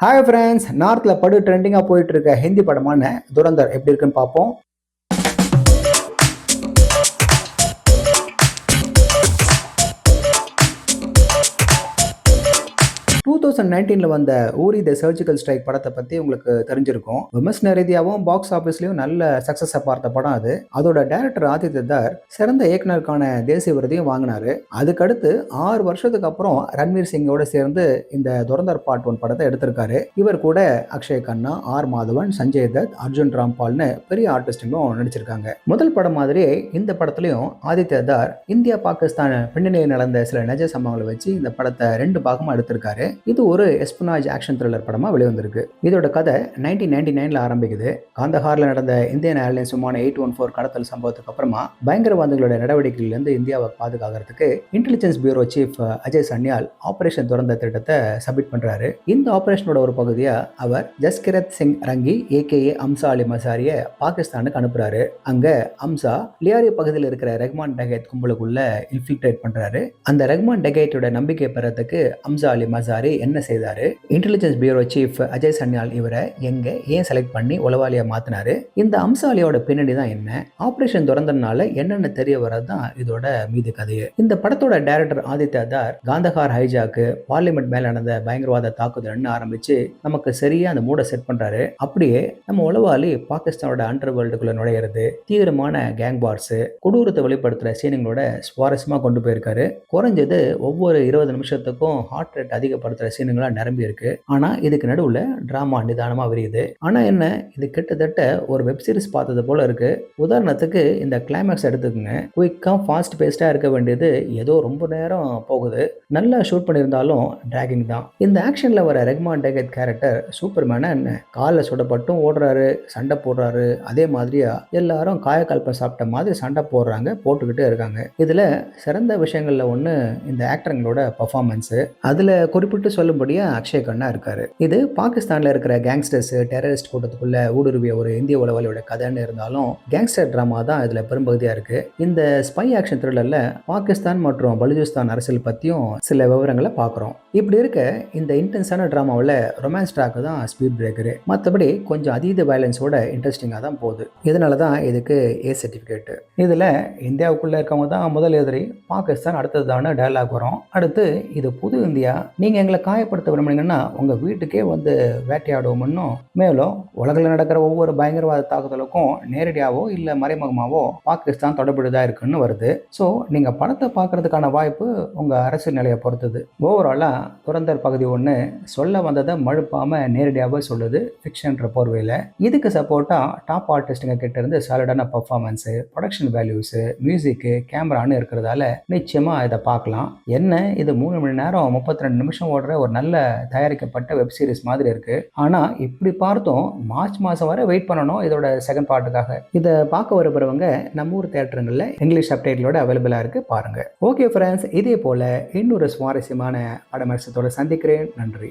Hi friends, நார்த்தில் ட்ரெண்டிங்காக போயிட்டு இருக்க ஹிந்தி படமான துரந்தர் எப்படி இருக்குன்னு பார்ப்போம். 2019 வந்த ஊரி த சர்ஜிக்கல் ஸ்ட்ரைக் படத்தை பற்றி உங்களுக்கு தெரிஞ்சிருக்கும். விமர்சன ரீதியாகவும் பாக்ஸ் ஆஃபீஸ்லையும் நல்ல சக்ஸஸை பார்த்த படம் அது. அதோட டைரக்டர் ஆதித்ய தார் சிறந்த இயக்குனருக்கான தேசிய விருதையும் வாங்கினாரு. அதுக்கடுத்து 6 வருஷத்துக்கு அப்புறம் ரன்வீர் சிங்கோட சேர்ந்து இந்த துரந்தர் பார்ட் 1 படத்தை எடுத்திருக்காரு. இவர் கூட அக்ஷய் கண்ணா, ஆர் மாதவன், சஞ்சய் தத், அர்ஜுன் ராம்பால்னு பெரிய ஆர்டிஸ்டுங்களும் நடிச்சிருக்காங்க. முதல் படம் மாதிரியே இந்த படத்துலையும் ஆதித்ய தார் இந்தியா பாகிஸ்தான் பின்னணியில் நடந்த சில நிஜ சம்பவங்களை வச்சு இந்த படத்தை 2 பாகமாக எடுத்திருக்காரு. இது ஒரு எஸ்பனாஜ் ஆக்ஷன் த்ரில்லர் படமா வெளிவந்திருக்கு. இதோட கதை 1999 ஆரம்பிக்குது. காந்தஹார்ல நடந்த இந்தியன் ஏர்லைன்ஸ் விமான 814 கடத்தல் சம்பவத்துக்கு அப்புறமா பயங்கரவாதிகளோட நடவடிக்கையிலிருந்து இந்தியாவை பாதுகாக்கிறதுக்கு intelligence bureau chief Ajay Sanyal operation துரந்த திட்டத்தை சப்மிட் பண்றாரு. இந்த ஆபரேஷனோட ஒரு பகுதியா அவர் ஜஸ்கிரத் சிங் ரங்கி ஏகேஏ அம்சா அலி மசாரிய பாகிஸ்தானுக்கு அனுப்புறாரு. அங்க அம்சா லியாரி பகுதியில் இருக்கிற ரெஹ்மான் டகேத் கும்பலுக்குள்ள இன்ஃபில்ட்ரேட் பண்றாரு. அந்த ரெஹ்மான் டகேட்டோட நம்பிக்கை பெறத்துக்கு அம்சா அலி மசாரி என்ன செய்தாரு? Intelligence bureau chief Ajay Sanyal இவரை எங்க ஏன் செலக்ட் பண்ணி உளவாளியா மாத்தினாரு? இந்த அம்சாலியோட பின்னணி தான் என்ன? ஆபரேஷன் துறந்தனால என்னென்ன தெரிய வரதான் இதோட மீது கதையே. இந்த படத்தோட டைரக்டர் ஆதித்ய தார் காந்தஹார் ஹைஜாக்கு, பார்லிமெண்ட் மேல நடந்த பயங்கரவாத தாக்குதல்னு ஆரம்பிச்சு நமக்கு சரியா அந்த மூட செட் பண்றாரு. அப்படியே நம்ம உளவாளி பாகிஸ்தானோட அண்டர் வேர்ல்டுக்குள்ள நுழையிறது, தீவிரமான கேங் வார்ஸ், கொடூரத்தை வெளிப்படுத்துற சீனிங்களோட சுவாரஸ்யமா கொண்டு போயிருக்காரு. குறைஞ்சது ஒவ்வொரு 20 நிமிஷத்துக்கும் ஹார்ட் ரேட் அதிகப்படுத்துற சீனுங்களா நிரம்பி இருக்கு. ஆனா இதுக்கு நடுவுல டிராமா நிதானமா விரியுது. ஆனா என்ன, இது கிட்டத்தட்ட ஒரு வெப் சீரிஸ் பார்த்தது போல இருக்கு. உதாரணத்துக்கு இந்த கிளைமேக்ஸ் எடுத்துக்கோங்க. குயிக்கா ஃபாஸ்ட் பேஸ்டா இருக்க வேண்டியது ஏதோ ரொம்ப நேரம் போகுது. நல்லா ஷூட் பண்ணியிருந்தாலும் டிராகிங் தான். இந்த ஆக்ஷன்ல வர ரெஹ்மான் டகேத் கேரக்டர் சூப்பர்மேனா என்ன, காலில் சுடப்பட்டும் ஓடுறாரு, சண்டை போடுறாரு. அதே மாதிரியா எல்லாரும் காயக்கல்பம் சாப்பிட்ட மாதிரி சண்டை போடுறாங்க, போட்டுக்கிட்டே இருக்காங்க. இதுல சிறந்த விஷயங்கள்ல ஒண்ணு இந்த ஆக்டருங்களோட பர்ஃபார்மன்ஸ். அதுல குறிப்பிட்டு சொல்லும்படியா அக்ஷய் கண்ணா இருக்காரு. இது பாகிஸ்தான்ல இருக்கிற கேங்ஸ்டர்ஸ், டெரரிஸ்ட் கூட்டத்துக்குள்ள ஊடுருவிய ஒரு இந்திய உளவாளியோட கதைன்னு இருந்தாலும் கேங்ஸ்டர் டிராமா தான் இதுல பெரும்பகுதியா இருக்கு. இந்த ஸ்பை ஆக்ஷன் த்ரில்லர்ல பாகிஸ்தான் மற்றும் பலுச்சிஸ்தான் அரசியல் பத்தியும் சில விவரங்களை பார்க்குறோம். இப்படி இருக்க இந்த இன்டென்ஸான டிராமாவில் ரொமான்ஸ் ட்ராக் தான் ஸ்பீட் பிரேக்கரு. மற்றபடி கொஞ்சம் அதீத வயலன்ஸோட இன்ட்ரெஸ்டிங்காக தான் போகுது. இதனால தான் இதுக்கு ஏ சர்டிஃபிகேட்டு. இதில் இந்தியாவுக்குள்ளே இருக்கவங்க தான் முதல் எதிரி, பாகிஸ்தான் அடுத்ததான டயலாக் வரும். அடுத்து இது புது இந்தியா, நீங்கள் எங்களை காயப்படுத்த விரும்புனீங்கன்னா உங்கள் வீட்டுக்கே வந்து வேட்டையாடுவோம்னு, மேலும் உலகில் நடக்கிற ஒவ்வொரு பயங்கரவாத தாக்குதலுக்கும் நேரடியாவோ இல்லை மறைமுகமாவோ பாகிஸ்தான் தொடர்புதான் இருக்குன்னு வருது. ஸோ நீங்கள் படத்தை பார்க்கறதுக்கான வாய்ப்பு உங்கள் அரசியல் நிலையை பொறுத்தது. ஓவராலாக துரந்தர் பகுதி 1 சொல்ல வந்ததை மழுப்பாமல் நேரடியாகவே சொல்லுது ஃபிக்ஷன்ற போர்வையில். இதுக்கு சப்போர்ட்டாக டாப் ஆர்டிஸ்ட்டுங்க கிட்ட இருந்து சாலிடான பர்ஃபார்மன்ஸு, ப்ரொடக்ஷன் வேல்யூஸு, மியூசிக்கு, கேமரான்னு இருக்கிறதால நிச்சயமாக இதை பார்க்கலாம். என்ன இது 3 மணி நேரம் 32 நிமிஷம் ஓடுற ஒரு நல்ல தயாரிக்கப்பட்ட வெப் சீரிஸ் மாதிரி இருக்கு. ஆனா இப்படி பார்த்தோம் மார்ச் மாசம் வரை வெயிட் பண்ணணும் இதோட செகண்ட் பார்ட்டுக்காக. இதை பார்க்க வருபவங்க நம்ம ஊர் தியேட்டருங்களில் இங்கிலீஷ் சப்டைட்டிலோட அவைலபிளா இருக்கு, பாருங்க. ஓகே ஃப்ரெண்ட்ஸ், இதே போல இன்னொரு சுவாரஸ்யமான படமரசத்தோட சந்திக்கிறேன். நன்றி.